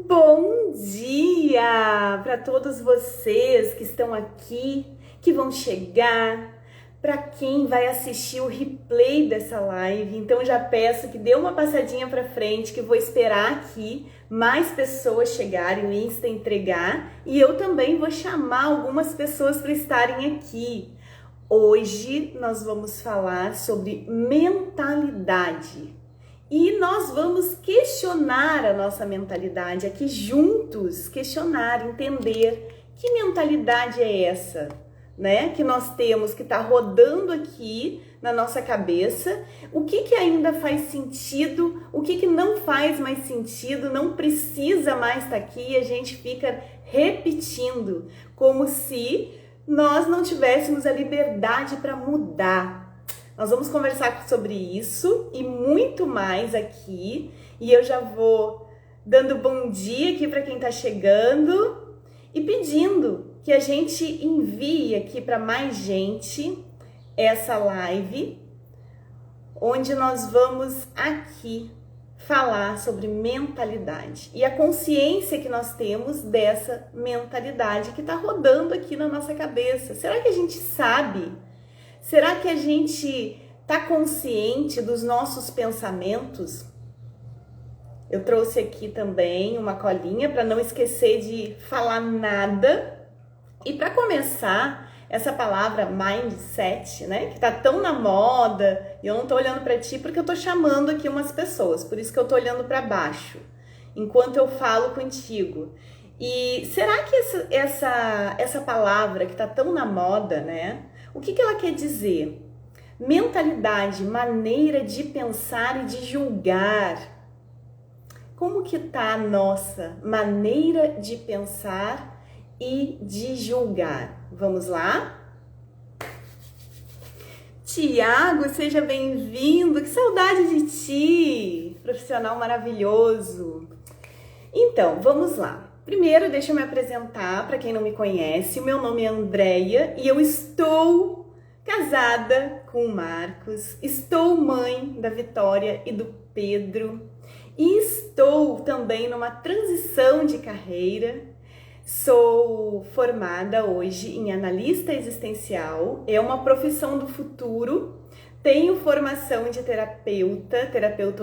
Bom dia para todos vocês que estão aqui, que vão chegar, para quem vai assistir o replay dessa live. Então já peço que dê uma passadinha para frente, que eu vou esperar aqui mais pessoas chegarem, o Insta entregar, e eu também vou chamar algumas pessoas para estarem aqui. Hoje nós vamos falar sobre mentalidade. E nós vamos questionar a nossa mentalidade aqui juntos, questionar, entender que mentalidade é essa, né? Que nós temos, que está rodando aqui na nossa cabeça, o que ainda faz sentido, o que não faz mais sentido, não precisa mais estar aqui, a gente fica repetindo, como se nós não tivéssemos a liberdade para mudar. Nós vamos conversar sobre isso e muito mais aqui. E eu já vou dando bom dia aqui para quem está chegando e pedindo que a gente envie aqui para mais gente essa live, onde nós vamos aqui falar sobre mentalidade e a consciência que nós temos dessa mentalidade que está rodando aqui na nossa cabeça. Será que a gente sabe? Será que a gente está consciente dos nossos pensamentos? Eu trouxe aqui também uma colinha para não esquecer de falar nada. E para começar, essa palavra mindset, né, que tá tão na moda, e eu não tô olhando para ti porque eu tô chamando aqui umas pessoas, por isso que eu tô olhando para baixo, enquanto eu falo contigo. E será que essa palavra que tá tão na moda, né, o que ela quer dizer? Mentalidade, maneira de pensar e de julgar. Como que tá a nossa maneira de pensar e de julgar? Vamos lá? Tiago, seja bem-vindo. Que saudade de ti, profissional maravilhoso. Então, vamos lá. Primeiro, deixa eu me apresentar para quem não me conhece. O meu nome é Andréia e eu estou casada com o Marcos. Estou mãe da Vitória e do Pedro. E estou também numa transição de carreira. Sou formada hoje em analista existencial. É uma profissão do futuro. Tenho formação de terapeuta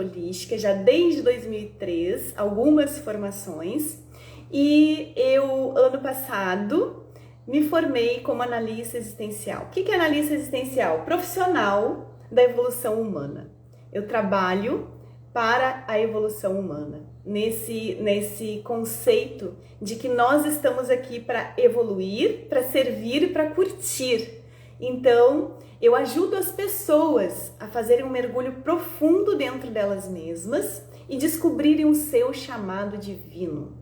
holística, já desde 2003, algumas formações. E eu, ano passado, me formei como analista existencial. O que é analista existencial? Profissional da evolução humana. Eu trabalho para a evolução humana, nesse conceito de que nós estamos aqui para evoluir, para servir e para curtir. Então, eu ajudo as pessoas a fazerem um mergulho profundo dentro delas mesmas e descobrirem o seu chamado divino,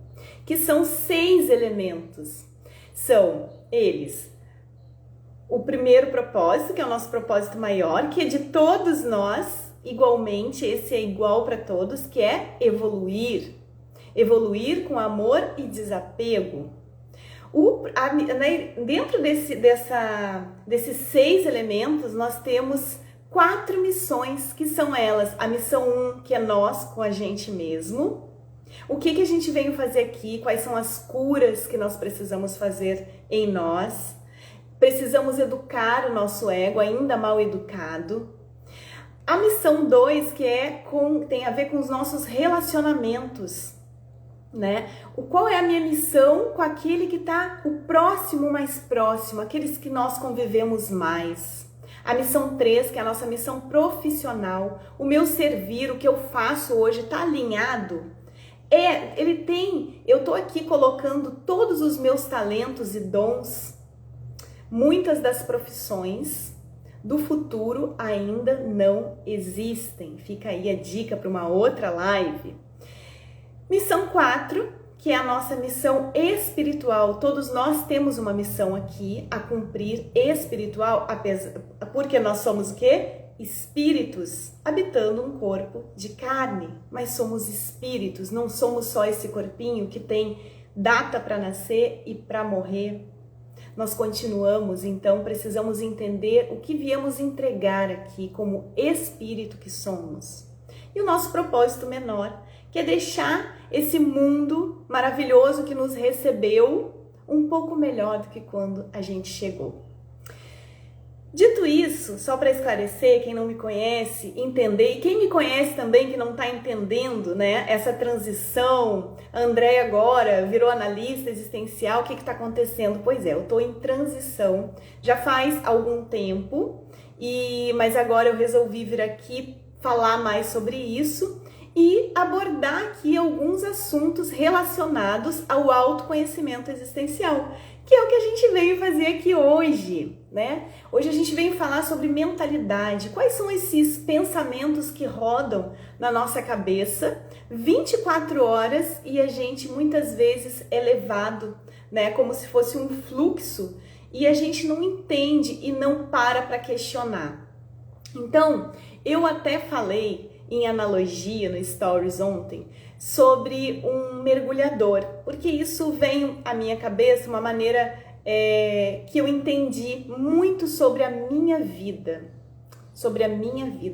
que são 6 elementos. São eles: o primeiro propósito, que é o nosso propósito maior, que é de todos nós, igualmente, esse é igual para todos, que é evoluir. Evoluir com amor e desapego. Dentro desses 6 elementos, nós temos 4 missões, que são elas. A missão 1, que é nós com a gente mesmo. O que a gente veio fazer aqui? Quais são as curas que nós precisamos fazer em nós? Precisamos educar o nosso ego, ainda mal educado. A missão 2, que tem a ver com os nossos relacionamentos, né? Qual é a minha missão com aquele que está o próximo, mais próximo, aqueles que nós convivemos mais. A missão 3, que é a nossa missão profissional, o meu servir, o que eu faço hoje, está alinhado? Eu tô aqui colocando todos os meus talentos e dons. Muitas das profissões do futuro ainda não existem. Fica aí a dica para uma outra live. Missão 4, que é a nossa missão espiritual. Todos nós temos uma missão aqui a cumprir espiritual, porque nós somos o quê? Espíritos habitando um corpo de carne, mas somos espíritos, não somos só esse corpinho que tem data para nascer e para morrer. Nós continuamos, então precisamos entender o que viemos entregar aqui como espírito que somos. E o nosso propósito menor, que é deixar esse mundo maravilhoso que nos recebeu um pouco melhor do que quando a gente chegou. Dito isso, só para esclarecer, quem não me conhece, entender, e quem me conhece também que não está entendendo, né, essa transição, a Andréia agora virou analista existencial, o que está acontecendo? Pois é, eu estou em transição, já faz algum tempo, mas agora eu resolvi vir aqui falar mais sobre isso e abordar aqui alguns assuntos relacionados ao autoconhecimento existencial, que é o que a gente veio fazer aqui hoje, né? Hoje a gente veio falar sobre mentalidade, quais são esses pensamentos que rodam na nossa cabeça 24 horas e a gente muitas vezes é levado, né, como se fosse um fluxo e a gente não entende e não para questionar. Então, eu até falei em analogia no Stories ontem sobre um mergulhador, porque isso vem à minha cabeça uma maneira que eu entendi muito sobre a minha vida,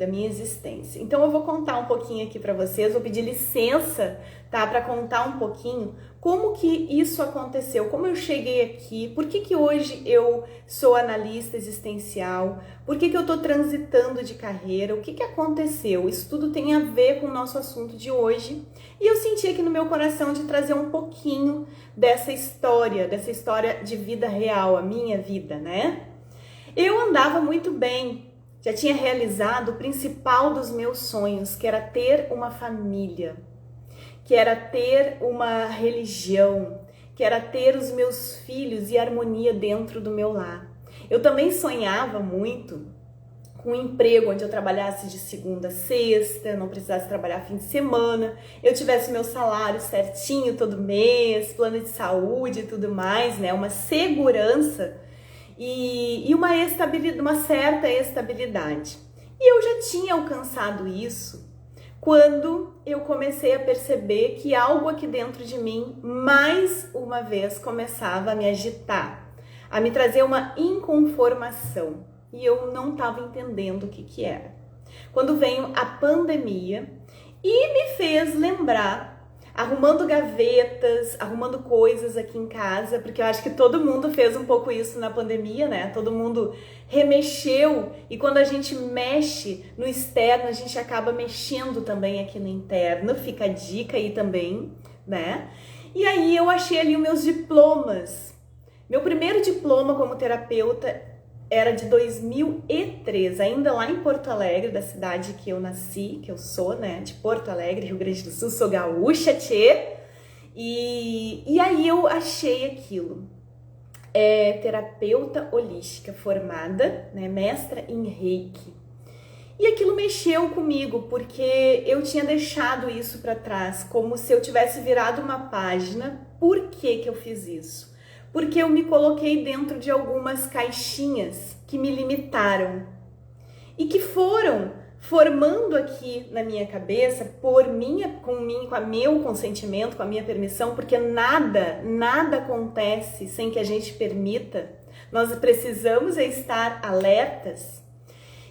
a minha existência. Então eu vou contar um pouquinho aqui para vocês, vou pedir licença, tá, para contar um pouquinho como que isso aconteceu, como eu cheguei aqui, por que hoje eu sou analista existencial, por que eu tô transitando de carreira, o que aconteceu. Isso tudo tem a ver com o nosso assunto de hoje e eu senti aqui no meu coração de trazer um pouquinho dessa história de vida real, a minha vida, né? Eu andava muito bem, já tinha realizado o principal dos meus sonhos, que era ter uma família, que era ter uma religião, que era ter os meus filhos e harmonia dentro do meu lar. Eu também sonhava muito com um emprego onde eu trabalhasse de segunda a sexta, não precisasse trabalhar fim de semana, eu tivesse meu salário certinho todo mês, plano de saúde e tudo mais, né? Uma segurança e uma certa estabilidade. E eu já tinha alcançado isso quando eu comecei a perceber que algo aqui dentro de mim, mais uma vez, começava a me agitar, a me trazer uma inconformação. E eu não estava entendendo o que era. Quando veio a pandemia e me fez lembrar, arrumando gavetas, arrumando coisas aqui em casa, porque eu acho que todo mundo fez um pouco isso na pandemia, né? Todo mundo remexeu e quando a gente mexe no externo, a gente acaba mexendo também aqui no interno, fica a dica aí também, né? E aí eu achei ali os meus diplomas. Meu primeiro diploma como terapeuta era de 2003, ainda lá em Porto Alegre, da cidade que eu nasci, que eu sou, né, de Porto Alegre, Rio Grande do Sul, sou gaúcha, tchê. E aí eu achei aquilo. Terapeuta holística formada, né, mestra em Reiki. E aquilo mexeu comigo, porque eu tinha deixado isso para trás, como se eu tivesse virado uma página. Por que eu fiz isso? Porque eu me coloquei dentro de algumas caixinhas que me limitaram e que foram formando aqui na minha cabeça com o meu consentimento, com a minha permissão, porque nada acontece sem que a gente permita. Nós precisamos estar alertas.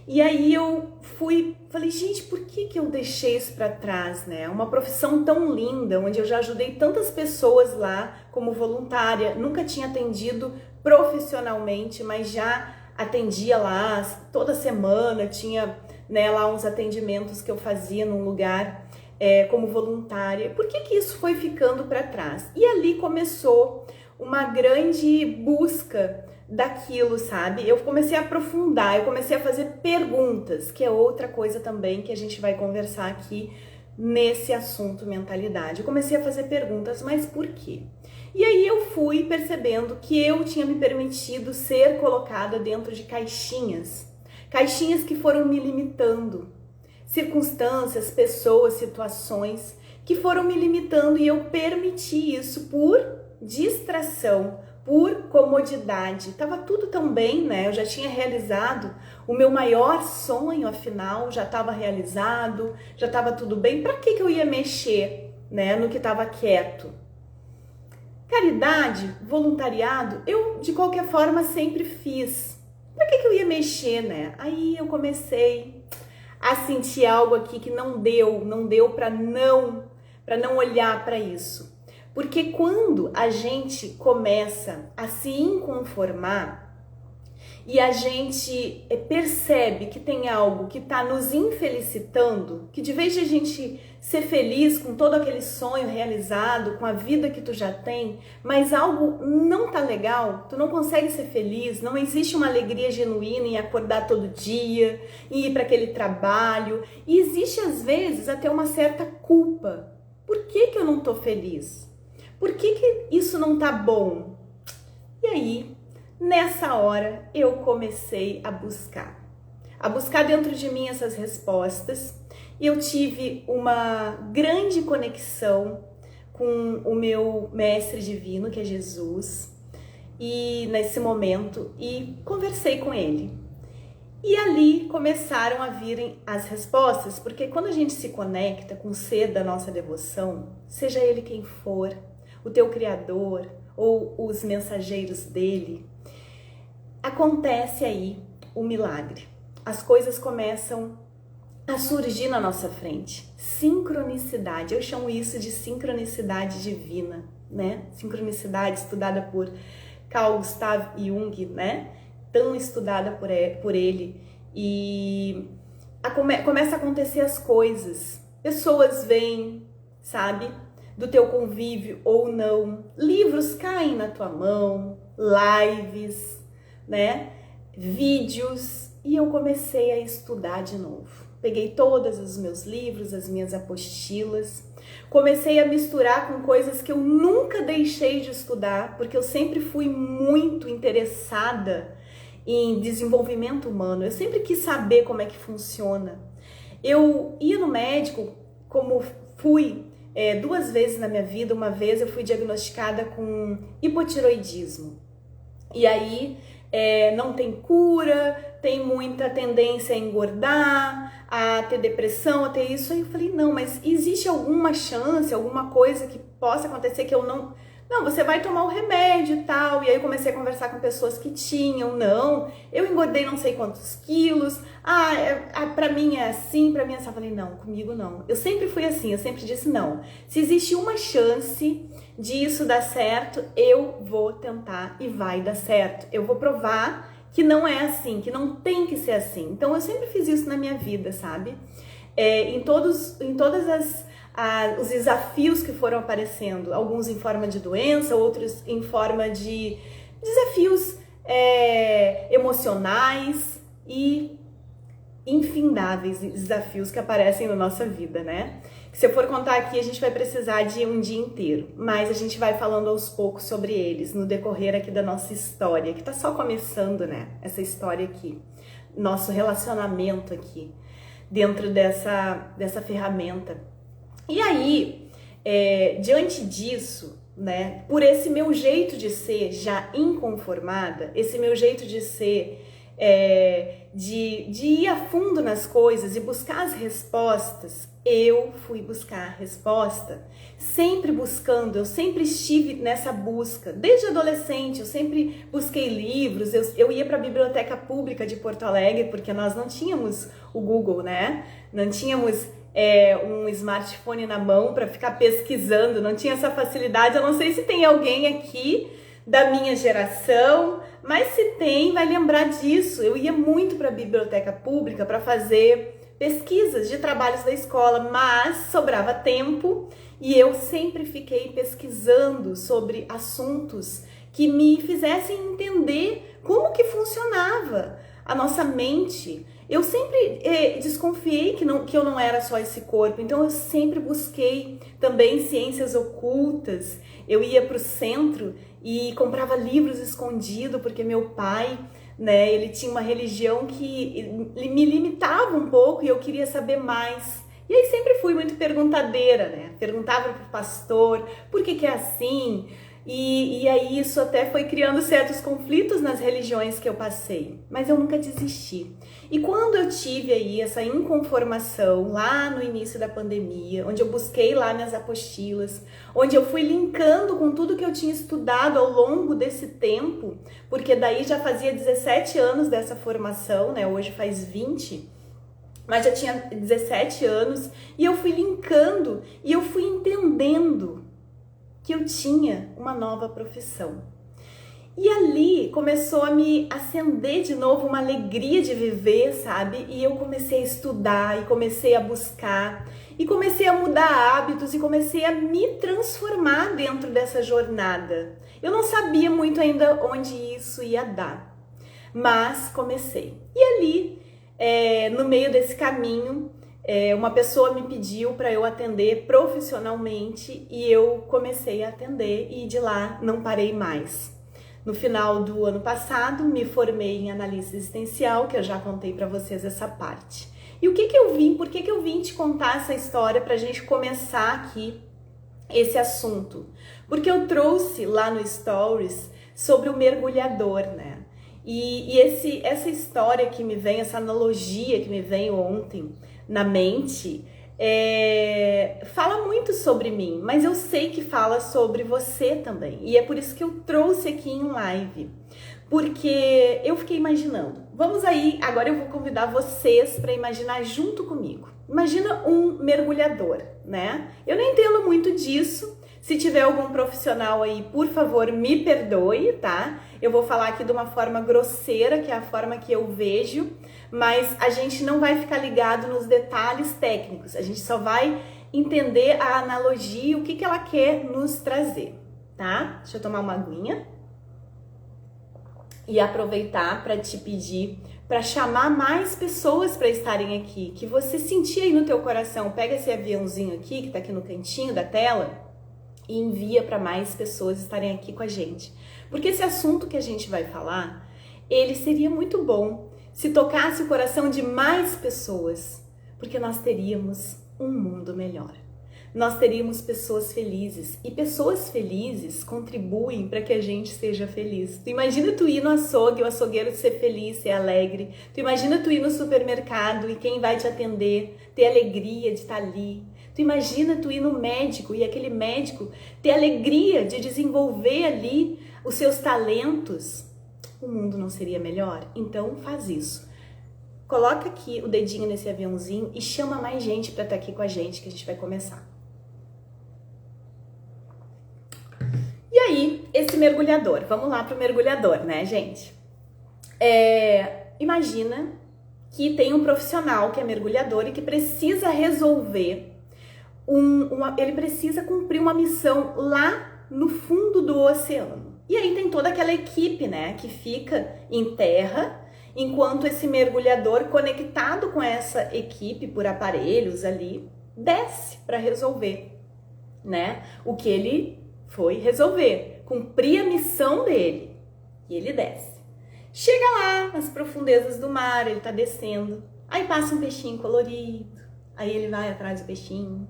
E aí eu falei, gente, por que eu deixei isso para trás, né? Uma profissão tão linda, onde eu já ajudei tantas pessoas lá como voluntária, nunca tinha atendido profissionalmente, mas já atendia lá toda semana, tinha, né, lá uns atendimentos que eu fazia num lugar como voluntária. Por que isso foi ficando para trás? E ali começou uma grande busca daquilo, sabe? Eu comecei a aprofundar, eu comecei a fazer perguntas, que é outra coisa também que a gente vai conversar aqui nesse assunto mentalidade. Eu comecei a fazer perguntas, mas por quê? E aí eu fui percebendo que eu tinha me permitido ser colocada dentro de caixinhas que foram me limitando, circunstâncias, pessoas, situações que foram me limitando e eu permiti isso por distração, por comodidade. Tava tudo tão bem, né? Eu já tinha realizado o meu maior sonho, afinal, já estava realizado, já estava tudo bem. Para que eu ia mexer, né, no que estava quieto? Caridade, voluntariado, eu de qualquer forma sempre fiz. Para que eu ia mexer, né? Aí eu comecei a sentir algo aqui que não deu para não para não olhar para isso. Porque quando a gente começa a se inconformar e a gente percebe que tem algo que está nos infelicitando, que de vez de a gente ser feliz com todo aquele sonho realizado, com a vida que tu já tem, mas algo não tá legal, tu não consegue ser feliz, não existe uma alegria genuína em acordar todo dia, em ir para aquele trabalho, e existe às vezes até uma certa culpa. Por que eu não tô feliz? Por que isso não tá bom? E aí, nessa hora, eu comecei a buscar dentro de mim essas respostas. E eu tive uma grande conexão com o meu mestre divino, que é Jesus, e nesse momento, e conversei com ele. E ali começaram a virem as respostas, porque quando a gente se conecta com o ser da nossa devoção, seja ele quem for, o teu criador ou os mensageiros dele, acontece aí o milagre. As coisas começam a surgir na nossa frente. Sincronicidade, eu chamo isso de sincronicidade divina, né? Sincronicidade estudada por Carl Gustav Jung, né? Tão estudada por ele. E começa a acontecer as coisas. Pessoas vêm, sabe? Do teu convívio ou não. Livros caem na tua mão, lives, né? Vídeos. E eu comecei a estudar de novo. Peguei todos os meus livros, as minhas apostilas, comecei a misturar com coisas que eu nunca deixei de estudar, porque eu sempre fui muito interessada em desenvolvimento humano, eu sempre quis saber como é que funciona. Eu ia no médico, como fui 2 vezes na minha vida. Uma vez eu fui diagnosticada com hipotiroidismo, e aí não tem cura, tem muita tendência a engordar, a ter depressão, a ter isso. Aí eu falei, não, mas existe alguma chance, alguma coisa que possa acontecer que eu não... Não, você vai tomar o remédio e tal. E aí eu comecei a conversar com pessoas que tinham. Não, eu engordei não sei quantos quilos. Pra mim é assim, pra mim é assim. Eu falei, não, comigo não. Eu sempre fui assim, eu sempre disse não. Se existe uma chance disso dar certo, eu vou tentar e vai dar certo. Eu vou provar que não é assim, que não tem que ser assim. Então eu sempre fiz isso na minha vida, sabe? Em todas os desafios que foram aparecendo, alguns em forma de doença, outros em forma de desafios emocionais e infindáveis desafios que aparecem na nossa vida, né? Se eu for contar aqui, a gente vai precisar de um dia inteiro, mas a gente vai falando aos poucos sobre eles no decorrer aqui da nossa história, que tá só começando, né? Essa história aqui, nosso relacionamento aqui, dentro dessa ferramenta. E aí, diante disso, né, por esse meu jeito de ser já inconformada, esse meu jeito de ser, de ir a fundo nas coisas e buscar as respostas, eu fui buscar a resposta, sempre buscando, eu sempre estive nessa busca, desde adolescente, eu sempre busquei livros, eu ia para a Biblioteca Pública de Porto Alegre, porque nós não tínhamos o Google, né? Não tínhamos um smartphone na mão para ficar pesquisando, não tinha essa facilidade. Eu não sei se tem alguém aqui da minha geração, mas se tem, vai lembrar disso. Eu ia muito para a Biblioteca Pública para fazer pesquisas de trabalhos da escola, mas sobrava tempo e eu sempre fiquei pesquisando sobre assuntos que me fizessem entender como que funcionava a nossa mente. Eu sempre desconfiei que eu não era só esse corpo, então eu sempre busquei também ciências ocultas. Eu ia para o centro e comprava livros escondidos, porque meu pai, né, ele tinha uma religião que me limitava um pouco e eu queria saber mais. E aí sempre fui muito perguntadeira, né? Perguntava pro pastor, por que é assim? E aí isso até foi criando certos conflitos nas religiões que eu passei, mas eu nunca desisti. E quando eu tive aí essa inconformação lá no início da pandemia, onde eu busquei lá minhas apostilas, onde eu fui linkando com tudo que eu tinha estudado ao longo desse tempo, porque daí já fazia 17 anos dessa formação, né? Hoje faz 20. mas já tinha 17 anos e eu fui linkando e eu fui entendendo que eu tinha uma nova profissão. E ali começou a me acender de novo uma alegria de viver, sabe? E eu comecei a estudar e comecei a buscar e comecei a mudar hábitos e comecei a me transformar dentro dessa jornada. Eu não sabia muito ainda onde isso ia dar, mas comecei. E ali, no meio desse caminho, uma pessoa me pediu para eu atender profissionalmente e eu comecei a atender e de lá não parei mais. No final do ano passado, me formei em análise existencial, que eu já contei para vocês essa parte. E o que que eu vim, por que que eu vim te contar essa história para a gente começar aqui esse assunto? Porque eu trouxe lá no Stories sobre o mergulhador, né? E essa história que me vem, essa analogia que me veio ontem na mente, fala muito sobre mim, mas eu sei que fala sobre você também. E é por isso que eu trouxe aqui em live, porque eu fiquei imaginando. Vamos aí, agora eu vou convidar vocês para imaginar junto comigo. Imagina um mergulhador, né? Eu não entendo muito disso. Se tiver algum profissional aí, por favor, me perdoe, tá? Eu vou falar aqui de uma forma grosseira, que é a forma que eu vejo, mas a gente não vai ficar ligado nos detalhes técnicos. A gente só vai entender a analogia, o que que ela quer nos trazer, tá? Deixa eu tomar uma aguinha e aproveitar para te pedir para chamar mais pessoas para estarem aqui, que você sentir aí no teu coração. Pega esse aviãozinho aqui, que tá aqui no cantinho da tela, e envia para mais pessoas estarem aqui com a gente. Porque esse assunto que a gente vai falar, ele seria muito bom se tocasse o coração de mais pessoas, porque nós teríamos um mundo melhor. Nós teríamos pessoas felizes, e pessoas felizes contribuem para que a gente seja feliz. Tu imagina tu ir no açougue, o açougueiro ser feliz, ser alegre. Tu imagina tu ir no supermercado e quem vai te atender ter alegria de estar ali. Tu imagina tu ir no médico e aquele médico ter alegria de desenvolver ali os seus talentos. O mundo não seria melhor? Então faz isso. Coloca aqui o dedinho nesse aviãozinho e chama mais gente para estar aqui com a gente, que a gente vai começar. E aí, esse mergulhador, vamos lá pro mergulhador, né, gente? Imagina que tem um profissional que é mergulhador e que precisa resolver ele precisa cumprir uma missão lá no fundo do oceano. E aí tem toda aquela equipe, né, que fica em terra, enquanto esse mergulhador, conectado com essa equipe por aparelhos ali, desce para resolver, né, o que ele foi resolver, cumprir a missão dele. E ele desce. Chega lá nas profundezas do mar, ele tá descendo, aí passa um peixinho colorido, aí ele vai atrás do peixinho.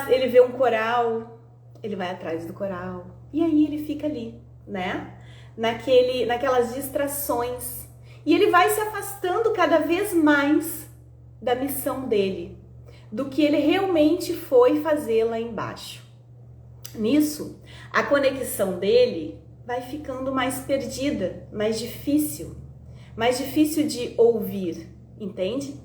Ele vê um coral, ele vai atrás do coral, e aí ele fica ali, né? Naquelas distrações. E ele vai se afastando cada vez mais da missão dele, do que ele realmente foi fazer lá embaixo. Nisso, a conexão dele vai ficando mais perdida, mais difícil de ouvir, entende?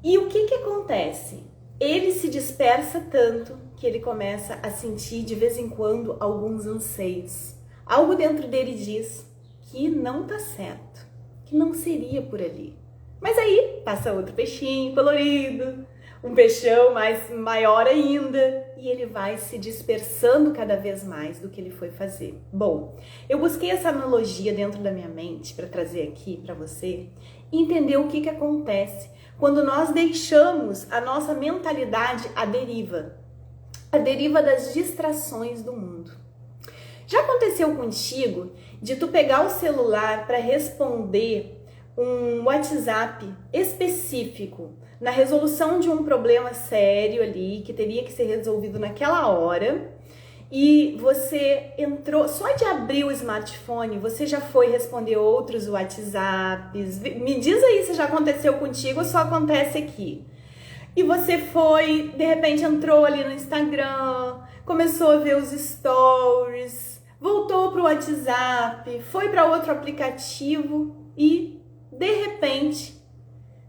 E o que acontece? Ele se dispersa tanto que ele começa a sentir de vez em quando alguns anseios. Algo dentro dele diz que não tá certo, que não seria por ali. Mas aí passa outro peixinho colorido, um peixão maior ainda, e ele vai se dispersando cada vez mais do que ele foi fazer. Bom, eu busquei essa analogia dentro da minha mente para trazer aqui para você e entender o que acontece quando nós deixamos a nossa mentalidade à deriva das distrações do mundo. Já aconteceu contigo de tu pegar o celular para responder um WhatsApp específico na resolução de um problema sério ali, que teria que ser resolvido naquela hora, e você entrou, só de abrir o smartphone, você já foi responder outros WhatsApps? Me diz aí se já aconteceu contigo ou só acontece aqui. E você foi, de repente entrou ali no Instagram, começou a ver os stories, voltou pro WhatsApp, foi para outro aplicativo e, de repente,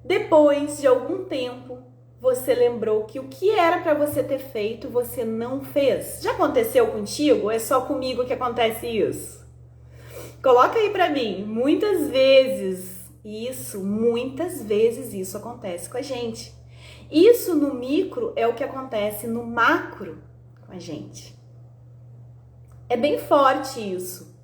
Depois de algum tempo, você lembrou que o que era para você ter feito, você não fez. Já aconteceu contigo? Ou é só comigo que acontece isso? Coloca aí para mim. Muitas vezes isso acontece com a gente. Isso no micro é o que acontece no macro com a gente. É bem forte isso,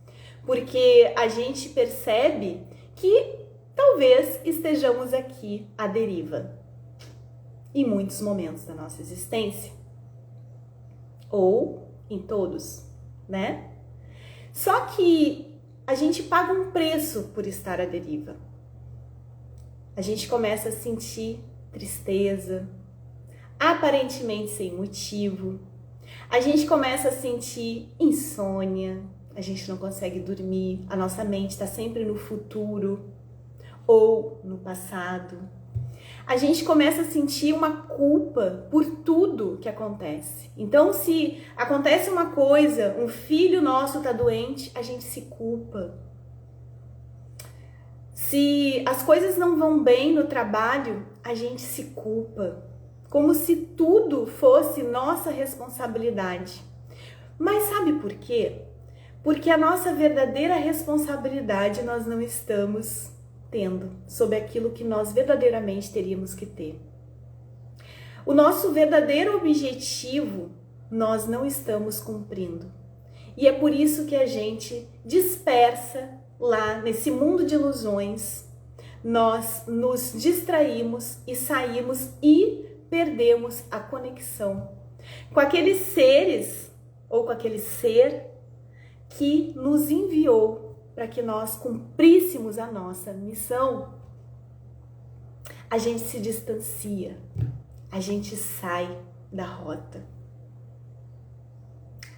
porque a gente percebe que talvez estejamos aqui à deriva em muitos momentos da nossa existência, ou em todos, né? Só que a gente paga um preço por estar à deriva. A gente começa a sentir tristeza, aparentemente sem motivo. A gente começa a sentir insônia, a gente não consegue dormir, a nossa mente está sempre no futuro ou no passado. A gente começa a sentir uma culpa por tudo que acontece. Então, se acontece uma coisa, um filho nosso está doente, a gente se culpa. Se as coisas não vão bem no trabalho, a gente se culpa. Como se tudo fosse nossa responsabilidade. Mas sabe por quê? Porque a nossa verdadeira responsabilidade nós não estamos tendo sobre aquilo que nós verdadeiramente teríamos que ter. O nosso verdadeiro objetivo nós não estamos cumprindo. E é por isso que a gente dispersa lá nesse mundo de ilusões. Nós nos distraímos e saímos e perdemos a conexão com aqueles seres ou com aquele ser que nos enviou para que nós cumpríssemos a nossa missão. A gente se distancia, a gente sai da rota,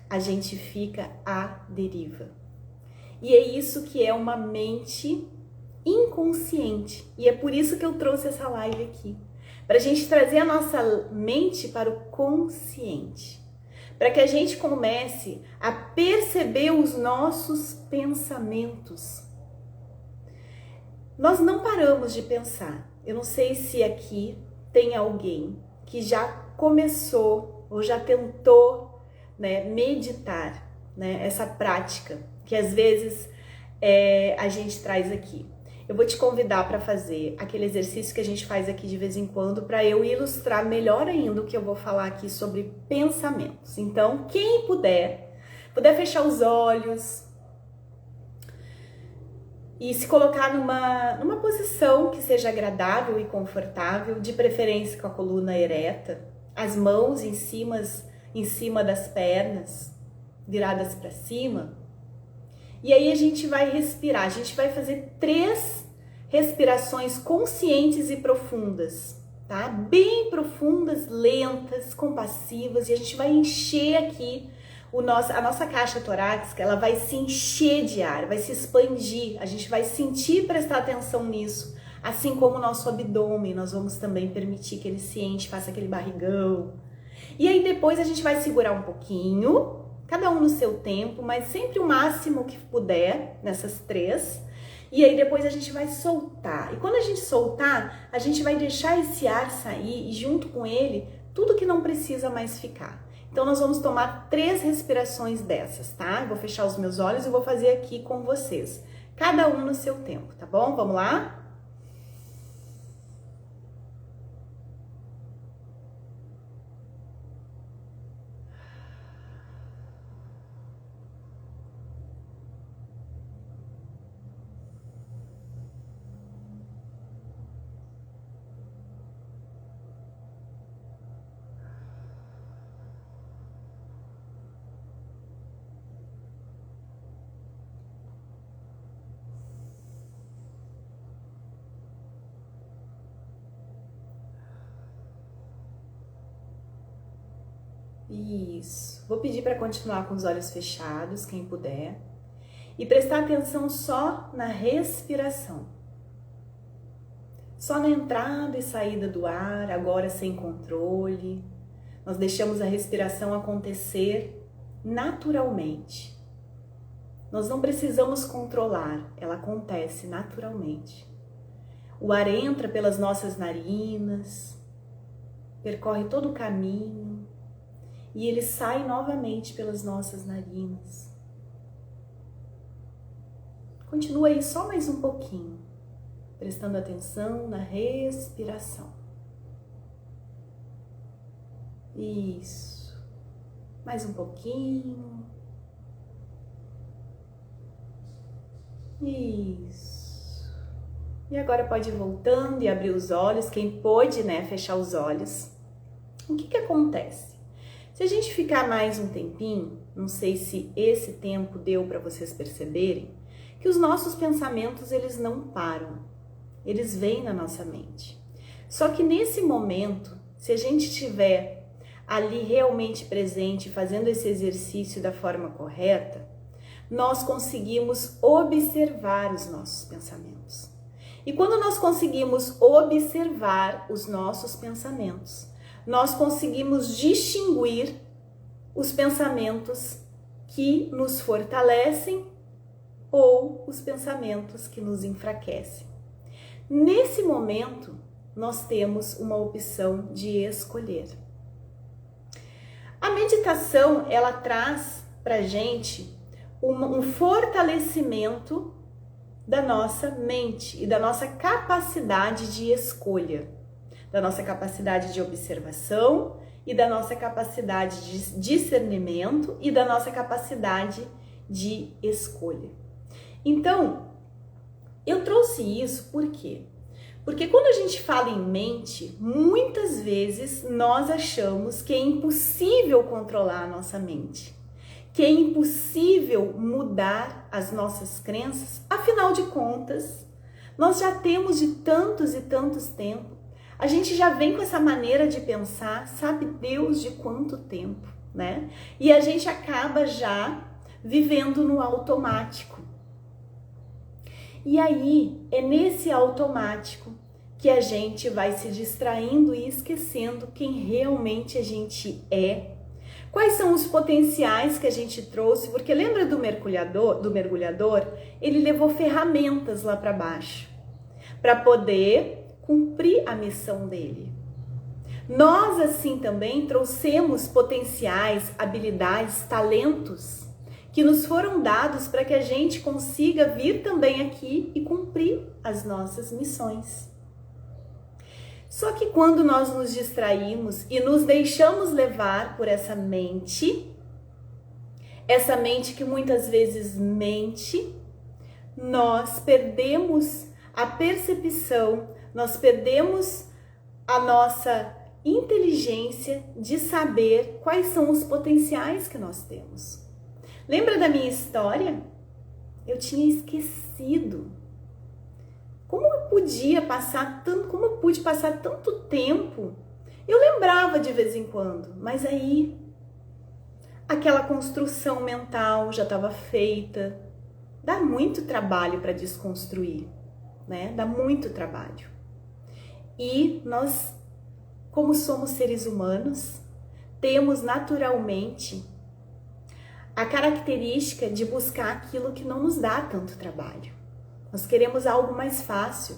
a gente fica à deriva. E é isso que é uma mente inconsciente. E é por isso que eu trouxe essa live aqui. Para a gente trazer a nossa mente para o consciente. Para que a gente comece a perceber os nossos pensamentos. Nós não paramos de pensar. Eu não sei se aqui tem alguém que já começou ou já tentou, né, meditar, né, essa prática que às vezes a gente traz aqui. Eu vou te convidar para fazer aquele exercício que a gente faz aqui de vez em quando para eu ilustrar melhor ainda o que eu vou falar aqui sobre pensamentos. Então, quem puder fechar os olhos e se colocar numa posição que seja agradável e confortável, de preferência com a coluna ereta, as mãos em cima das pernas, viradas para cima. E aí a gente vai respirar, a gente vai fazer 3 respirações conscientes e profundas, tá? Bem profundas, lentas, compassivas, e a gente vai encher aqui a nossa caixa torácica, ela vai se encher de ar, vai se expandir, a gente vai sentir, prestar atenção nisso, assim como o nosso abdômen, nós vamos também permitir que ele se enche, faça aquele barrigão. E aí depois a gente vai segurar um pouquinho, cada um no seu tempo, mas sempre o máximo que puder nessas 3. E aí depois a gente vai soltar. E quando a gente soltar, a gente vai deixar esse ar sair e junto com ele, tudo que não precisa mais ficar. Então nós vamos tomar 3 respirações dessas, tá? Eu vou fechar os meus olhos e vou fazer aqui com vocês. Cada um no seu tempo, tá bom? Vamos lá? Isso. Vou pedir para continuar com os olhos fechados, quem puder, e prestar atenção só na respiração. Só na entrada e saída do ar, agora sem controle. Nós deixamos a respiração acontecer naturalmente. Nós não precisamos controlar, ela acontece naturalmente. O ar entra pelas nossas narinas, percorre todo o caminho e ele sai novamente pelas nossas narinas. Continua aí só mais um pouquinho, prestando atenção na respiração. Isso. Mais um pouquinho. Isso. E agora pode ir voltando e abrir os olhos. Quem pôde, né, fechar os olhos. O que acontece? Se a gente ficar mais um tempinho, não sei se esse tempo deu para vocês perceberem, que os nossos pensamentos, eles não param. Eles vêm na nossa mente. Só que nesse momento, se a gente estiver ali realmente presente, fazendo esse exercício da forma correta, nós conseguimos observar os nossos pensamentos. E quando nós conseguimos observar os nossos pensamentos, nós conseguimos distinguir os pensamentos que nos fortalecem ou os pensamentos que nos enfraquecem. Nesse momento, nós temos uma opção de escolher. A meditação, ela traz pra gente um fortalecimento da nossa mente e da nossa capacidade de escolha, da nossa capacidade de observação e da nossa capacidade de discernimento e da nossa capacidade de escolha. Então, eu trouxe isso por quê? Porque quando a gente fala em mente, muitas vezes nós achamos que é impossível controlar a nossa mente, que é impossível mudar as nossas crenças. Afinal de contas, nós já temos de tantos e tantos tempos, a gente já vem com essa maneira de pensar, sabe Deus de quanto tempo, né? E a gente acaba já vivendo no automático. E aí, é nesse automático que a gente vai se distraindo e esquecendo quem realmente a gente é. Quais são os potenciais que a gente trouxe? Porque lembra do mergulhador? Ele levou ferramentas lá para baixo, para poder cumprir a missão dele. Nós, assim, também trouxemos potenciais, habilidades, talentos que nos foram dados para que a gente consiga vir também aqui e cumprir as nossas missões. Só que quando nós nos distraímos e nos deixamos levar por essa mente que muitas vezes mente, nós perdemos a percepção, nós perdemos a nossa inteligência de saber quais são os potenciais que nós temos. Lembra da minha história? Eu tinha esquecido. Como eu pude passar tanto tempo? Eu lembrava de vez em quando, mas aí aquela construção mental já estava feita. Dá muito trabalho para desconstruir, né? Dá muito trabalho. E nós, como somos seres humanos, temos naturalmente a característica de buscar aquilo que não nos dá tanto trabalho. Nós queremos algo mais fácil.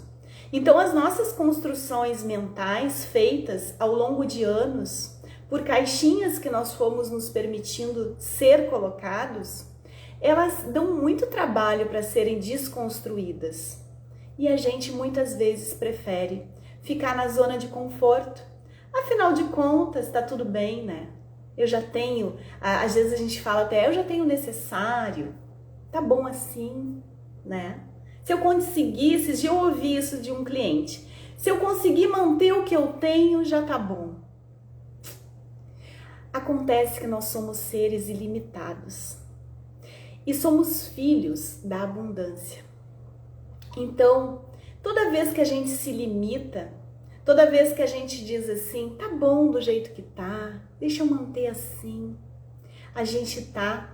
Então, as nossas construções mentais feitas ao longo de anos, por caixinhas que nós fomos nos permitindo ser colocados, elas dão muito trabalho para serem desconstruídas. E a gente muitas vezes prefere ficar na zona de conforto. Afinal de contas, tá tudo bem, né? Eu já tenho, às vezes a gente fala até, eu já tenho o necessário, tá bom assim, né? Se eu conseguisse, esses dias eu ouvi isso de um cliente, se eu conseguir manter o que eu tenho, já tá bom. Acontece que nós somos seres ilimitados e somos filhos da abundância. Então, toda vez que a gente se limita, toda vez que a gente diz assim, tá bom do jeito que tá, deixa eu manter assim, a gente tá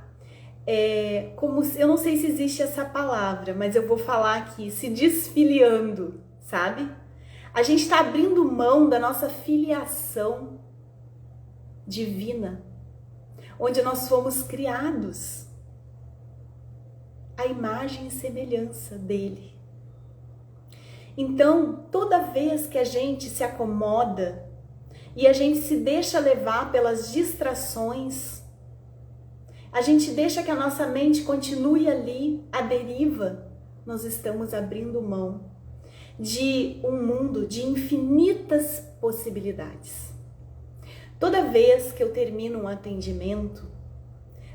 como se, eu não sei se existe essa palavra, mas eu vou falar aqui, se desfiliando, sabe? A gente tá abrindo mão da nossa filiação divina, onde nós fomos criados à imagem e semelhança dele. Então, toda vez que a gente se acomoda e a gente se deixa levar pelas distrações, a gente deixa que a nossa mente continue ali, à deriva, nós estamos abrindo mão de um mundo de infinitas possibilidades. Toda vez que eu termino um atendimento,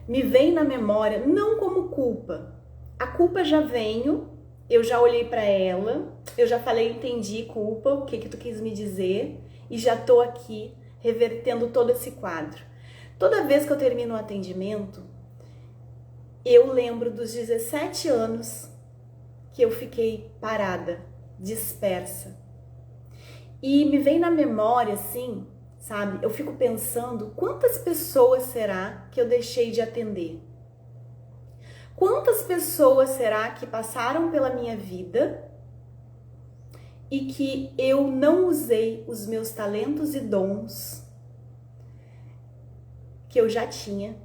me vem na memória, não como culpa. A culpa já veio, eu já olhei para ela, eu já falei, entendi culpa, o que tu quis me dizer, e já tô aqui revertendo todo esse quadro. Toda vez que eu termino um atendimento, eu lembro dos 17 anos que eu fiquei parada, dispersa. E me vem na memória, assim, sabe? Eu fico pensando, quantas pessoas será que eu deixei de atender? Quantas pessoas será que passaram pela minha vida e que eu não usei os meus talentos e dons que eu já tinha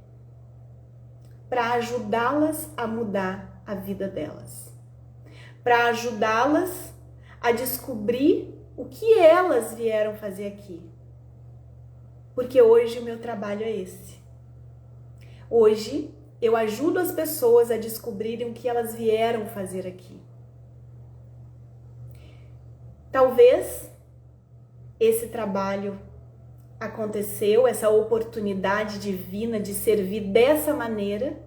para ajudá-las a mudar a vida delas, para ajudá-las a descobrir o que elas vieram fazer aqui. Porque hoje o meu trabalho é esse. Hoje eu ajudo as pessoas a descobrirem o que elas vieram fazer aqui. Talvez esse trabalho aconteceu, essa oportunidade divina de servir dessa maneira,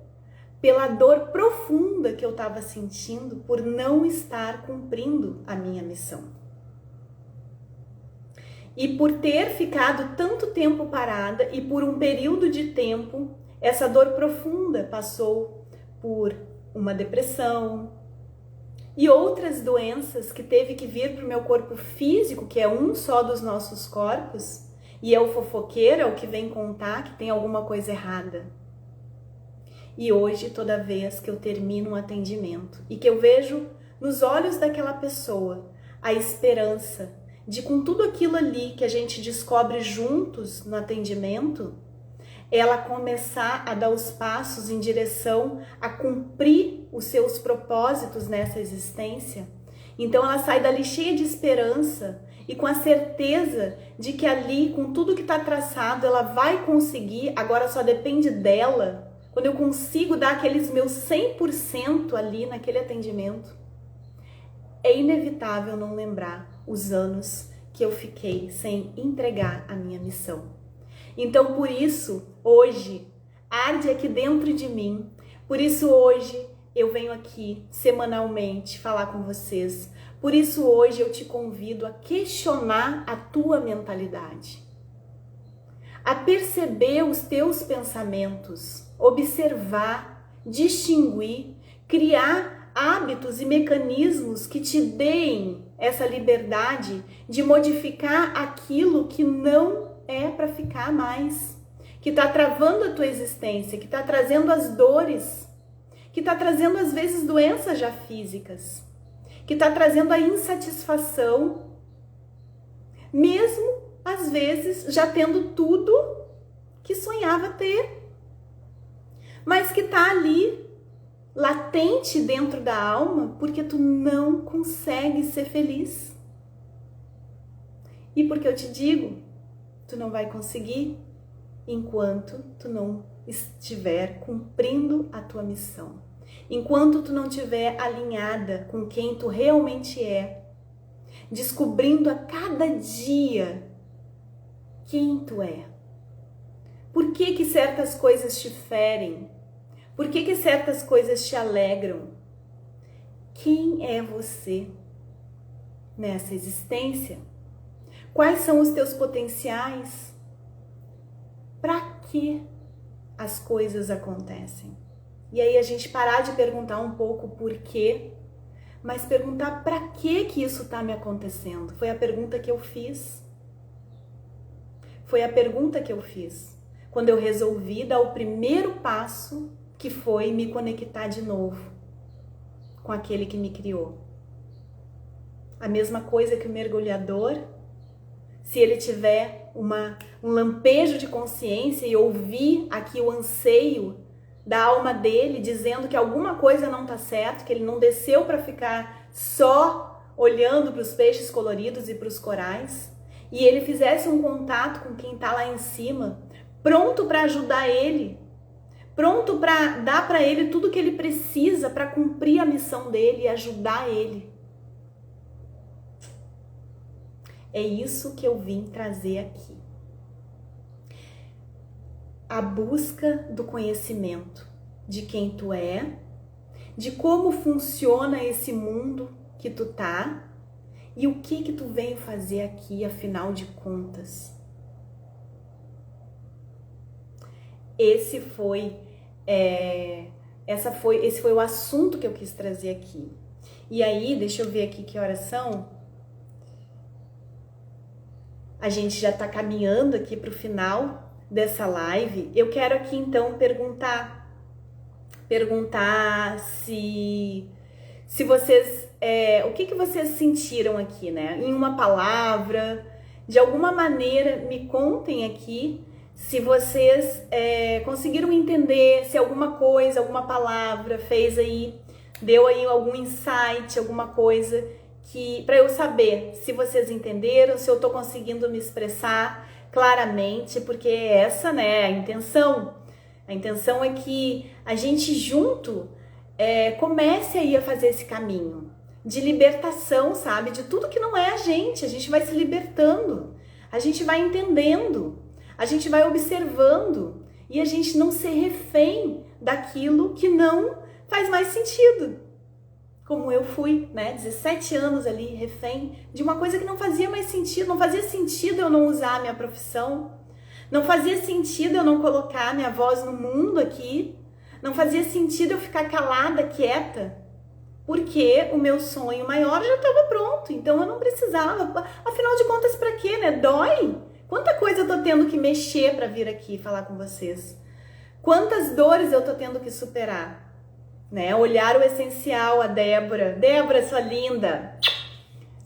pela dor profunda que eu estava sentindo por não estar cumprindo a minha missão. E por ter ficado tanto tempo parada e por um período de tempo, essa dor profunda passou por uma depressão e outras doenças que teve que vir para o meu corpo físico, que é um só dos nossos corpos, e é o fofoqueiro, é o que vem contar que tem alguma coisa errada. E hoje, toda vez que eu termino um atendimento e que eu vejo nos olhos daquela pessoa a esperança de, com tudo aquilo ali que a gente descobre juntos no atendimento, ela começar a dar os passos em direção a cumprir os seus propósitos nessa existência. Então ela sai dali cheia de esperança e com a certeza de que ali, com tudo que está traçado, ela vai conseguir, agora só depende dela. Quando eu consigo dar aqueles meus 100% ali naquele atendimento, é inevitável não lembrar os anos que eu fiquei sem entregar a minha missão. Então, por isso, hoje, arde aqui dentro de mim. Por isso, hoje, eu venho aqui semanalmente falar com vocês. Por isso, hoje, eu te convido a questionar a tua mentalidade, a perceber os teus pensamentos, observar, distinguir, criar hábitos e mecanismos que te deem essa liberdade de modificar aquilo que não é para ficar mais, que está travando a tua existência, que está trazendo as dores, que está trazendo às vezes doenças já físicas, que está trazendo a insatisfação, mesmo às vezes já tendo tudo que sonhava ter, mas que está ali latente dentro da alma porque tu não consegue ser feliz. E porque eu te digo, tu não vai conseguir enquanto tu não estiver cumprindo a tua missão. Enquanto tu não estiver alinhada com quem tu realmente é, descobrindo a cada dia quem tu é. Por que que certas coisas te ferem? Por que que certas coisas te alegram? Quem é você nessa existência? Quais são os teus potenciais? Para que as coisas acontecem? E aí a gente parar de perguntar um pouco por quê, mas perguntar para que isso está me acontecendo. Foi a pergunta que eu fiz. Foi a pergunta que eu fiz quando eu resolvi dar o primeiro passo, que foi me conectar de novo com aquele que me criou. A mesma coisa que o mergulhador, se ele tiver um lampejo de consciência e ouvir aqui o anseio da alma dele dizendo que alguma coisa não está certo, que ele não desceu para ficar só olhando para os peixes coloridos e para os corais, e ele fizesse um contato com quem está lá em cima, pronto para ajudar ele, pronto para dar para ele tudo que ele precisa para cumprir a missão dele e ajudar ele. É isso que eu vim trazer aqui. A busca do conhecimento de quem tu é, de como funciona esse mundo que tu tá e o que tu veio fazer aqui, afinal de contas. Esse foi o assunto que eu quis trazer aqui. E aí, deixa eu ver aqui que horas são. A gente já tá caminhando aqui pro final dessa live. Eu quero aqui então perguntar se vocês, o que vocês sentiram aqui, né? Em uma palavra, de alguma maneira, me contem aqui se vocês conseguiram entender, se alguma coisa, alguma palavra fez aí, deu aí algum insight, alguma coisa que para eu saber se vocês entenderam, se eu tô conseguindo me expressar claramente, porque essa, né, a intenção. A intenção é que a gente junto comece aí a fazer esse caminho de libertação, sabe? De tudo que não é a gente vai se libertando, a gente vai entendendo, a gente vai observando e a gente não ser refém daquilo que não faz mais sentido. Como eu fui, né, 17 anos ali, refém de uma coisa que não fazia mais sentido, não fazia sentido eu não usar a minha profissão, não fazia sentido eu não colocar minha voz no mundo aqui, não fazia sentido eu ficar calada, quieta, porque o meu sonho maior já estava pronto, então eu não precisava, afinal de contas, pra quê, né? Dói? Quanta coisa eu tô tendo que mexer pra vir aqui falar com vocês, quantas dores eu tô tendo que superar. Né? Olhar o essencial, a Débora. Débora, sua linda.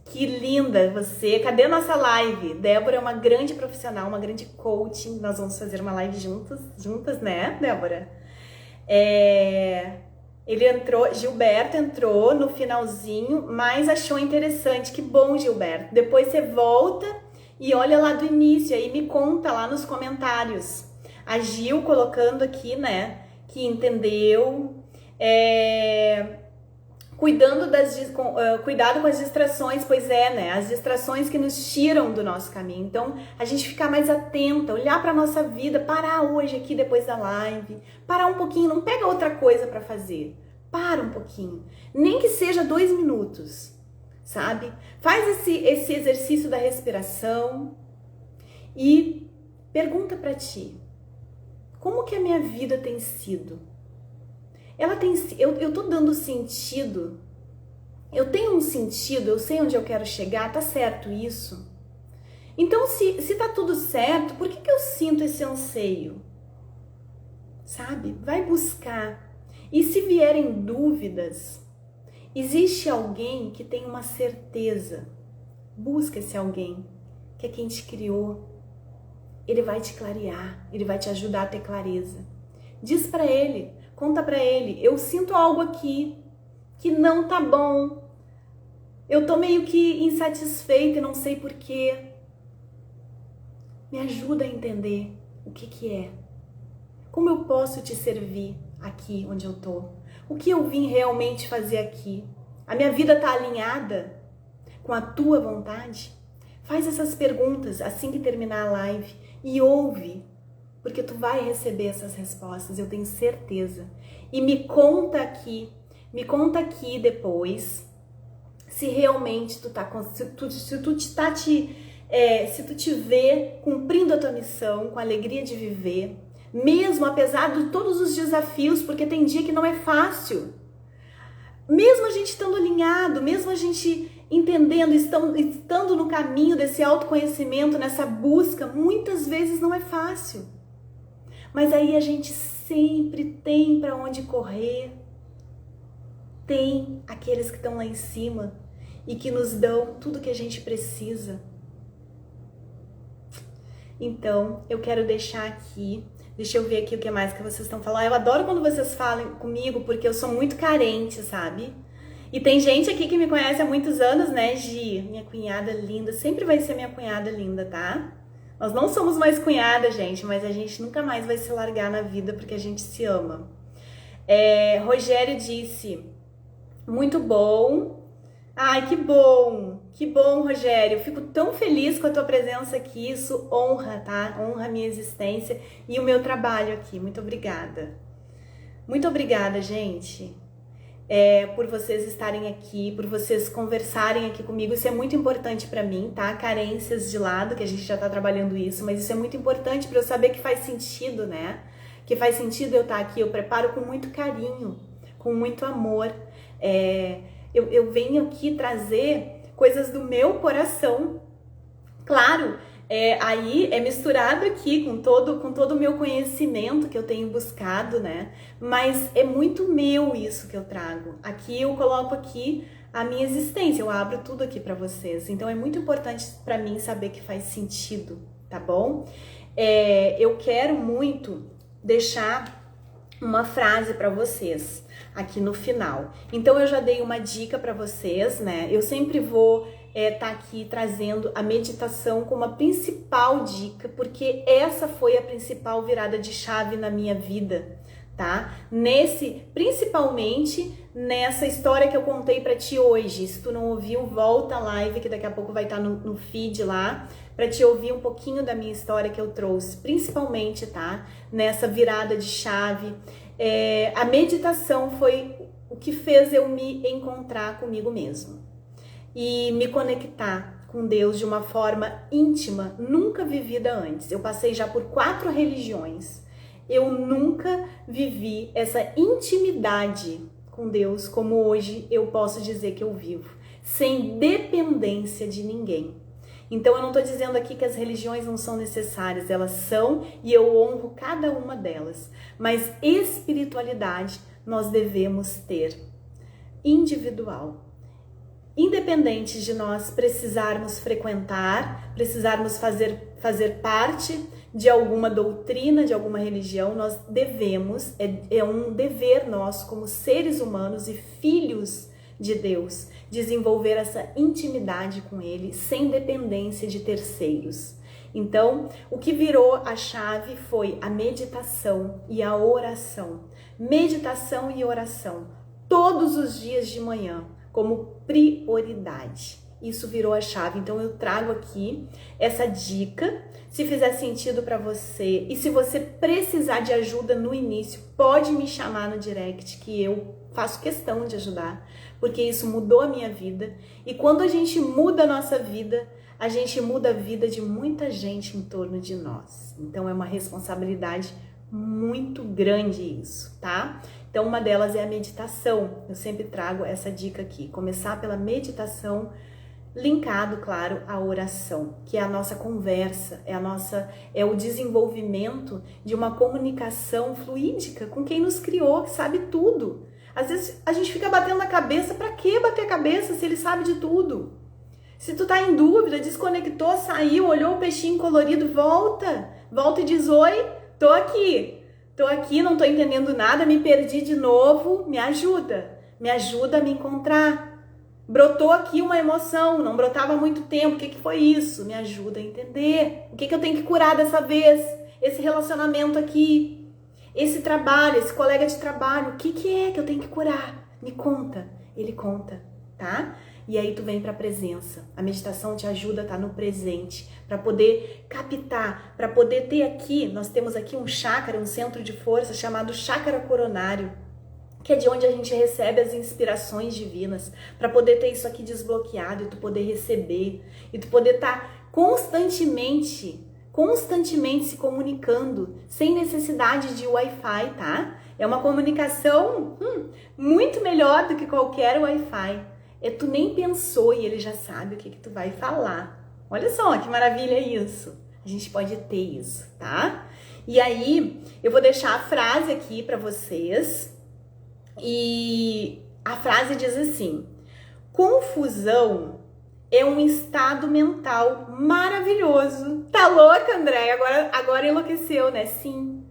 Que linda você. Cadê a nossa live? Débora é uma grande profissional, uma grande coaching. Nós vamos fazer uma live juntas, né, Débora? Gilberto entrou no finalzinho, mas achou interessante. Que bom, Gilberto. Depois você volta e olha lá do início, aí me conta lá nos comentários. A Gil colocando aqui, né, que entendeu. Cuidado com as distrações, pois é, né? As distrações que nos tiram do nosso caminho. Então, a gente ficar mais atenta, olhar para nossa vida, parar hoje aqui depois da live, parar um pouquinho, não pega outra coisa para fazer. Para um pouquinho, nem que seja 2 minutos, sabe? Faz esse exercício da respiração e pergunta para ti: como que a minha vida tem sido? Eu tô dando sentido, eu tenho um sentido, eu sei onde eu quero chegar, tá certo isso? Então, se tá tudo certo, por que eu sinto esse anseio? Sabe? Vai buscar. E se vierem dúvidas, existe alguém que tem uma certeza. Busca esse alguém, que é quem te criou. Ele vai te clarear, ele vai te ajudar a ter clareza. Diz pra ele, conta pra ele, eu sinto algo aqui que não tá bom. Eu tô meio que insatisfeita e não sei porquê. Me ajuda a entender o que é. Como eu posso te servir aqui onde eu tô? O que eu vim realmente fazer aqui? A minha vida tá alinhada com a tua vontade? Faz essas perguntas assim que terminar a live e ouve. Porque tu vai receber essas respostas, eu tenho certeza. E me conta aqui depois, se realmente tu tá, se tu te vê cumprindo a tua missão, com a alegria de viver, mesmo apesar de todos os desafios, porque tem dia que não é fácil. Mesmo a gente estando alinhado, mesmo a gente entendendo, estando no caminho desse autoconhecimento, nessa busca, muitas vezes não é fácil. Mas aí a gente sempre tem para onde correr, tem aqueles que estão lá em cima e que nos dão tudo que a gente precisa. Então, eu quero deixar aqui, deixa eu ver aqui o que mais que vocês estão falando. Eu adoro quando vocês falam comigo, porque eu sou muito carente, sabe? E tem gente aqui que me conhece há muitos anos, né, Gi? Minha cunhada linda, sempre vai ser minha cunhada linda, tá? Nós não somos mais cunhada, gente, mas a gente nunca mais vai se largar na vida porque a gente se ama. Rogério disse, muito bom. Ai, que bom, Rogério. Eu fico tão feliz com a tua presença aqui, isso honra, tá? Honra a minha existência e o meu trabalho aqui. Muito obrigada. Muito obrigada, gente. Por vocês estarem aqui, por vocês conversarem aqui comigo, isso é muito importante pra mim, tá? Carências de lado, que a gente já tá trabalhando isso, mas isso é muito importante pra eu saber que faz sentido, né? Que faz sentido eu estar aqui, eu preparo com muito carinho, com muito amor. Eu venho aqui trazer coisas do meu coração, claro, aí é misturado aqui com todo o meu conhecimento que eu tenho buscado, né? Mas é muito meu isso que eu trago. Aqui eu coloco aqui a minha existência, eu abro tudo aqui para vocês. Então é muito importante para mim saber que faz sentido, tá bom? Eu quero muito deixar uma frase para vocês aqui no final. Então eu já dei uma dica para vocês, né? Eu sempre vou tá aqui trazendo a meditação como a principal dica, porque essa foi a principal virada de chave na minha vida, tá? Principalmente nessa história que eu contei pra ti hoje. Se tu não ouviu, volta a live, que daqui a pouco vai estar no feed lá, pra te ouvir um pouquinho da minha história que eu trouxe, principalmente, tá? Nessa virada de chave. A meditação foi o que fez eu me encontrar comigo mesmo e me conectar com Deus de uma forma íntima, nunca vivida antes. Eu passei já por 4 religiões. Eu nunca vivi essa intimidade com Deus como hoje eu posso dizer que eu vivo, sem dependência de ninguém. Então eu não estou dizendo aqui que as religiões não são necessárias, elas são e eu honro cada uma delas. Mas espiritualidade nós devemos ter individual. Independente de nós precisarmos frequentar, precisarmos fazer parte de alguma doutrina, de alguma religião, nós devemos, é um dever nosso como seres humanos e filhos de Deus, desenvolver essa intimidade com Ele sem dependência de terceiros. Então, o que virou a chave foi a meditação e a oração. Meditação e oração, todos os dias de manhã, como prioridade. Isso virou a chave. Então eu trago aqui essa dica. Se fizer sentido para você e se você precisar de ajuda no início, pode me chamar no direct que eu faço questão de ajudar, porque isso mudou a minha vida. E quando a gente muda a nossa vida, a gente muda a vida de muita gente em torno de nós. Então é uma responsabilidade muito grande isso, tá? Então uma delas é a meditação. Eu sempre trago essa dica aqui. Começar pela meditação, linkado, claro, à oração, que é a nossa conversa, é o desenvolvimento de uma comunicação fluídica com quem nos criou, que sabe tudo. Às vezes a gente fica batendo na cabeça, pra que bater a cabeça se ele sabe de tudo? Se tu tá em dúvida, desconectou, saiu, olhou o peixinho colorido, volta e diz, oi, tô aqui, não tô entendendo nada, me perdi de novo, me ajuda a me encontrar. Brotou aqui uma emoção, não brotava há muito tempo, o que foi isso? Me ajuda a entender. O que eu tenho que curar dessa vez? Esse relacionamento aqui, esse trabalho, esse colega de trabalho, o que é que eu tenho que curar? Me conta. Ele conta, tá? E aí tu vem pra presença. A meditação te ajuda a estar no presente, para poder captar, para poder ter aqui, nós temos aqui um chakra, um centro de força chamado chakra coronário, que é de onde a gente recebe as inspirações divinas, para poder ter isso aqui desbloqueado e tu poder receber, e tu poder estar constantemente se comunicando, sem necessidade de Wi-Fi, tá? É uma comunicação muito melhor do que qualquer Wi-Fi. Tu nem pensou e ele já sabe o que tu vai falar. Olha só que maravilha isso. A gente pode ter isso, tá? E aí, eu vou deixar a frase aqui para vocês. E a frase diz assim: confusão é um estado mental maravilhoso. Tá louca, André? Agora enlouqueceu, né? Sim.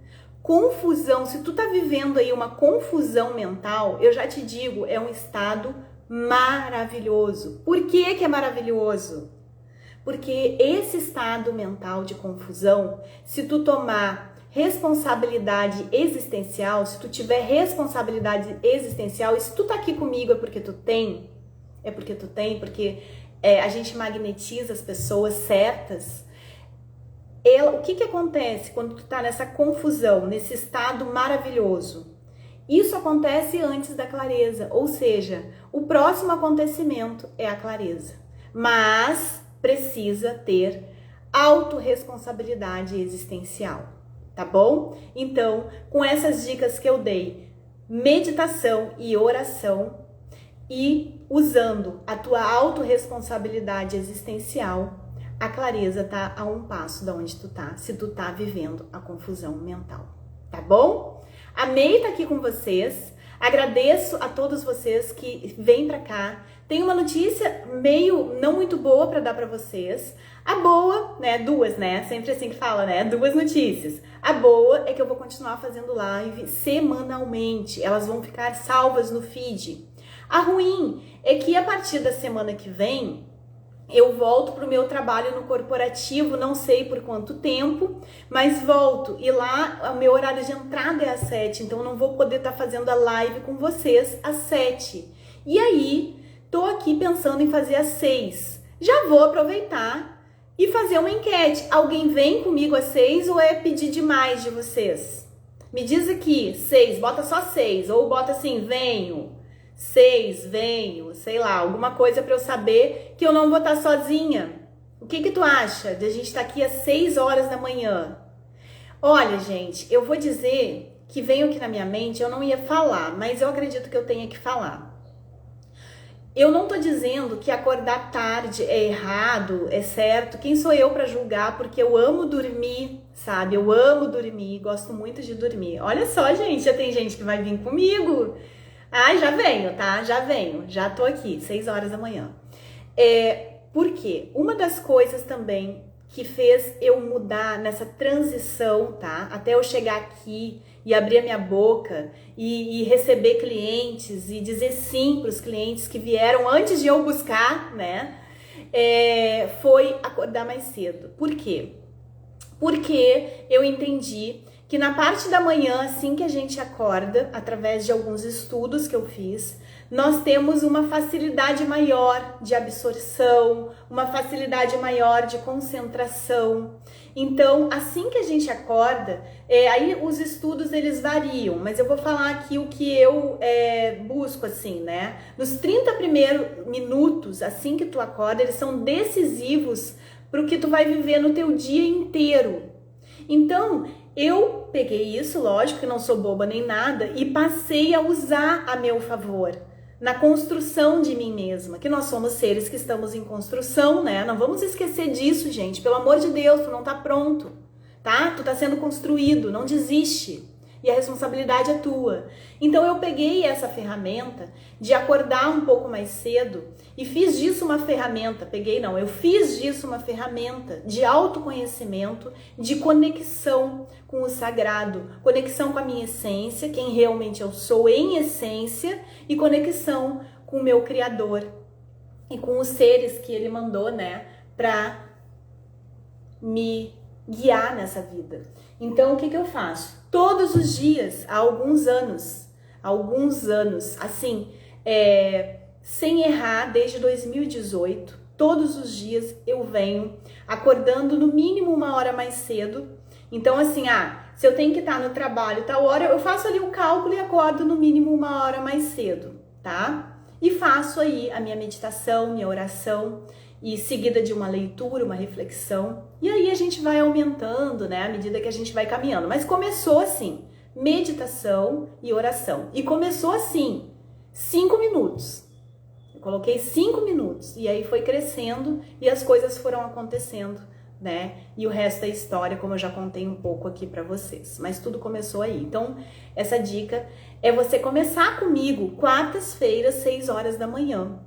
Confusão, se tu tá vivendo aí uma confusão mental, eu já te digo, é um estado maravilhoso. Por que que é maravilhoso? Porque esse estado mental de confusão, se tu tomar responsabilidade existencial, se tu tiver responsabilidade existencial, e se tu tá aqui comigo é porque tu tem, porque a gente magnetiza as pessoas certas. O que acontece quando tu tá nessa confusão, nesse estado maravilhoso? Isso acontece antes da clareza, ou seja, o próximo acontecimento é a clareza, mas precisa ter autorresponsabilidade existencial, tá bom? Então, com essas dicas que eu dei, meditação e oração, e usando a tua autorresponsabilidade existencial, a clareza tá a um passo da onde tu tá, se tu tá vivendo a confusão mental, tá bom? Amei estar aqui com vocês, agradeço a todos vocês que vêm pra cá. Tem uma notícia meio não muito boa para dar para vocês. A boa, né, duas, né, sempre assim que fala, né, duas notícias. A boa é que eu vou continuar fazendo live semanalmente, elas vão ficar salvas no feed. A ruim é que a partir da semana que vem, eu volto para o meu trabalho no corporativo, não sei por quanto tempo, mas volto. E lá, o meu horário de entrada é às 7, então eu não vou poder estar fazendo a live com vocês às 7. E aí, tô aqui pensando em fazer às 6. Já vou aproveitar e fazer uma enquete. Alguém vem comigo às 6 ou é pedir demais de vocês? Me diz aqui, 6, bota só 6, ou bota assim, venho. 6, venho, sei lá, alguma coisa para eu saber que eu não vou estar sozinha. O que tu acha de a gente estar aqui às 6 horas da manhã? Olha, gente, eu vou dizer que veio aqui na minha mente, eu não ia falar, mas eu acredito que eu tenha que falar. Eu não tô dizendo que acordar tarde é errado, é certo. Quem sou eu para julgar? Porque eu amo dormir, sabe? Eu amo dormir, gosto muito de dormir. Olha só, gente, já tem gente que vai vir comigo. Ah, já venho, tá? Já tô aqui, 6 horas da manhã. Por quê? Uma das coisas também que fez eu mudar nessa transição, tá? Até eu chegar aqui e abrir a minha boca e receber clientes e dizer sim para os clientes que vieram antes de eu buscar, né? Foi acordar mais cedo. Por quê? Porque eu entendi que na parte da manhã, assim que a gente acorda, através de alguns estudos que eu fiz, nós temos uma facilidade maior de absorção, uma facilidade maior de concentração. Então, assim que a gente acorda, aí os estudos eles variam, mas eu vou falar aqui o que eu busco, assim, né? Nos 30 primeiros minutos, assim que tu acorda, eles são decisivos para o que tu vai viver no teu dia inteiro. Então, eu peguei isso, lógico que não sou boba nem nada, e passei a usar a meu favor na construção de mim mesma, que nós somos seres que estamos em construção, né? Não vamos esquecer disso, gente. Pelo amor de Deus, tu não tá pronto, tá? Tu tá sendo construído, não desiste. E a responsabilidade é tua. Então eu peguei essa ferramenta de acordar um pouco mais cedo e fiz disso uma ferramenta, eu fiz disso uma ferramenta de autoconhecimento, de conexão com o sagrado, conexão com a minha essência, quem realmente eu sou em essência, e conexão com o meu Criador e com os seres que ele mandou, né, pra me guiar nessa vida. Então, o que eu faço? Todos os dias, há alguns anos, assim, sem errar, desde 2018, todos os dias eu venho acordando no mínimo 1 hora mais cedo. Então, assim, se eu tenho que estar no trabalho tal hora, eu faço ali o cálculo e acordo no mínimo 1 hora mais cedo, tá? E faço aí a minha meditação, minha oração, e seguida de uma leitura, uma reflexão. E aí a gente vai aumentando, né, à medida que a gente vai caminhando. Mas começou assim, meditação e oração. E começou assim, 5 minutos. Eu coloquei 5 minutos e aí foi crescendo e as coisas foram acontecendo, né? E o resto é história, como eu já contei um pouco aqui pra vocês. Mas tudo começou aí. Então, essa dica é você começar comigo quartas-feiras, 6 horas da manhã.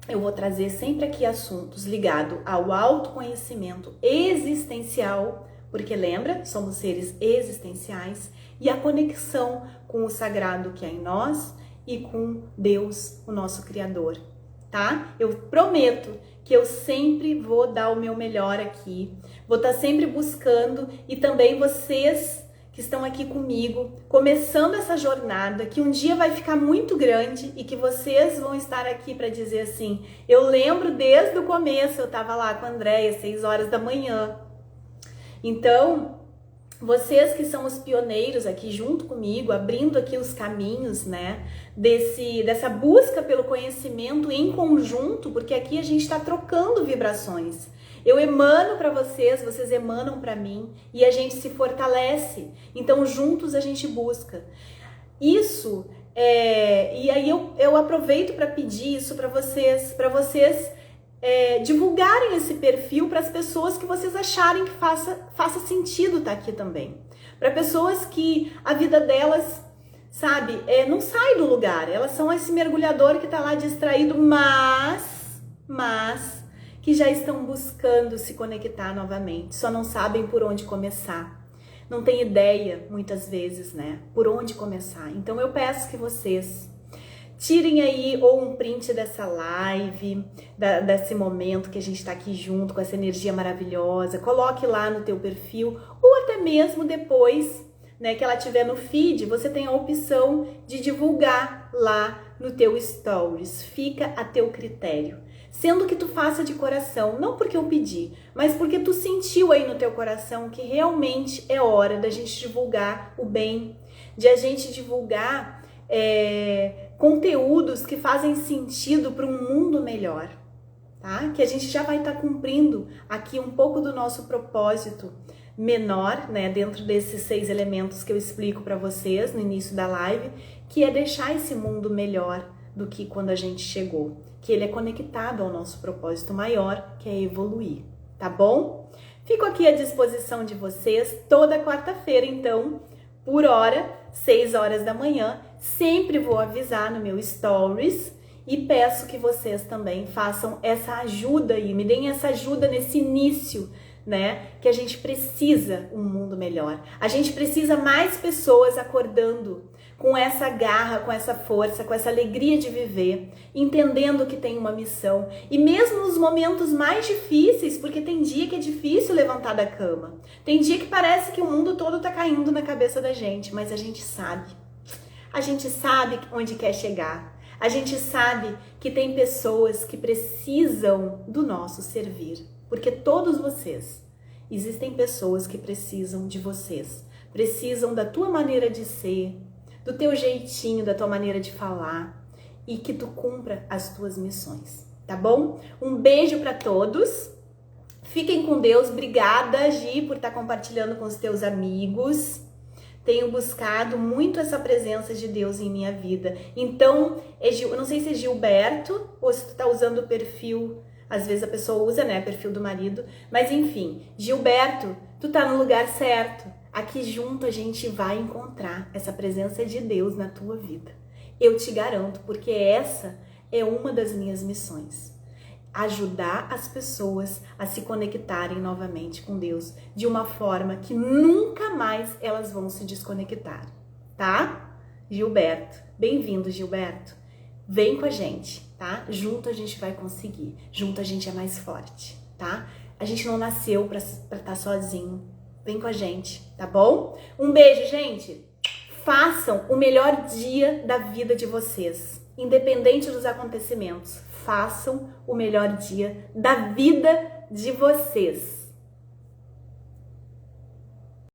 Eu vou trazer sempre aqui assuntos ligados ao autoconhecimento existencial, porque lembra, somos seres existenciais, e a conexão com o sagrado que é em nós e com Deus, o nosso Criador, tá? Eu prometo que eu sempre vou dar o meu melhor aqui, vou estar sempre buscando, e também vocês que estão aqui comigo, começando essa jornada, que um dia vai ficar muito grande e que vocês vão estar aqui para dizer assim, eu lembro desde o começo, eu estava lá com a Andréia, 6 horas da manhã. Então, vocês que são os pioneiros aqui junto comigo, abrindo aqui os caminhos, né, dessa busca pelo conhecimento em conjunto, porque aqui a gente está trocando vibrações. Eu emano para vocês, vocês emanam para mim e a gente se fortalece. Então, juntos a gente busca. Isso, e aí eu aproveito para pedir isso para vocês divulgarem esse perfil para as pessoas que vocês acharem que faça sentido estar aqui também. Para pessoas que a vida delas, sabe, não sai do lugar. Elas são esse mergulhador que está lá distraído, mas que já estão buscando se conectar novamente. Só não sabem por onde começar. Não tem ideia, muitas vezes, né, por onde começar. Então eu peço que vocês tirem aí ou um print dessa live, desse momento que a gente está aqui junto com essa energia maravilhosa, coloque lá no teu perfil, ou até mesmo depois, né, que ela tiver no feed, você tem a opção de divulgar lá no teu stories, fica a teu critério. Sendo que tu faça de coração, não porque eu pedi, mas porque tu sentiu aí no teu coração que realmente é hora da gente divulgar o bem, de a gente divulgar conteúdos que fazem sentido para um mundo melhor, tá? Que a gente já vai estar cumprindo aqui um pouco do nosso propósito menor, né? Dentro desses 6 elementos que eu explico para vocês no início da live, que é deixar esse mundo melhor do que quando a gente chegou, que ele é conectado ao nosso propósito maior, que é evoluir, tá bom? Fico aqui à disposição de vocês toda quarta-feira, então, por hora, 6 horas da manhã, sempre vou avisar no meu stories e peço que vocês também façam essa ajuda aí, me deem essa ajuda nesse início, né? Que a gente precisa um mundo melhor. A gente precisa mais pessoas acordando com essa garra, com essa força, com essa alegria de viver, entendendo que tem uma missão. E mesmo nos momentos mais difíceis, porque tem dia que é difícil levantar da cama, tem dia que parece que o mundo todo tá caindo na cabeça da gente, mas a gente sabe onde quer chegar. A gente sabe que tem pessoas que precisam do nosso servir, porque todos vocês, existem pessoas que precisam de vocês, precisam da tua maneira de ser, do teu jeitinho, da tua maneira de falar, e que tu cumpra as tuas missões, tá bom? Um beijo para todos, fiquem com Deus, obrigada Gi por estar compartilhando com os teus amigos, tenho buscado muito essa presença de Deus em minha vida, então, eu não sei se é Gilberto, ou se tu tá usando o perfil, às vezes a pessoa usa, né, perfil do marido, mas enfim, Gilberto, tu tá no lugar certo. Aqui junto a gente vai encontrar essa presença de Deus na tua vida. Eu te garanto, porque essa é uma das minhas missões. Ajudar as pessoas a se conectarem novamente com Deus de uma forma que nunca mais elas vão se desconectar, tá? Gilberto, bem-vindo, Gilberto. Vem com a gente, tá? Junto a gente vai conseguir. Junto a gente é mais forte, tá? A gente não nasceu pra estar sozinho. Vem com a gente, tá bom? Um beijo, gente! Façam o melhor dia da vida de vocês, independente dos acontecimentos. Façam o melhor dia da vida de vocês.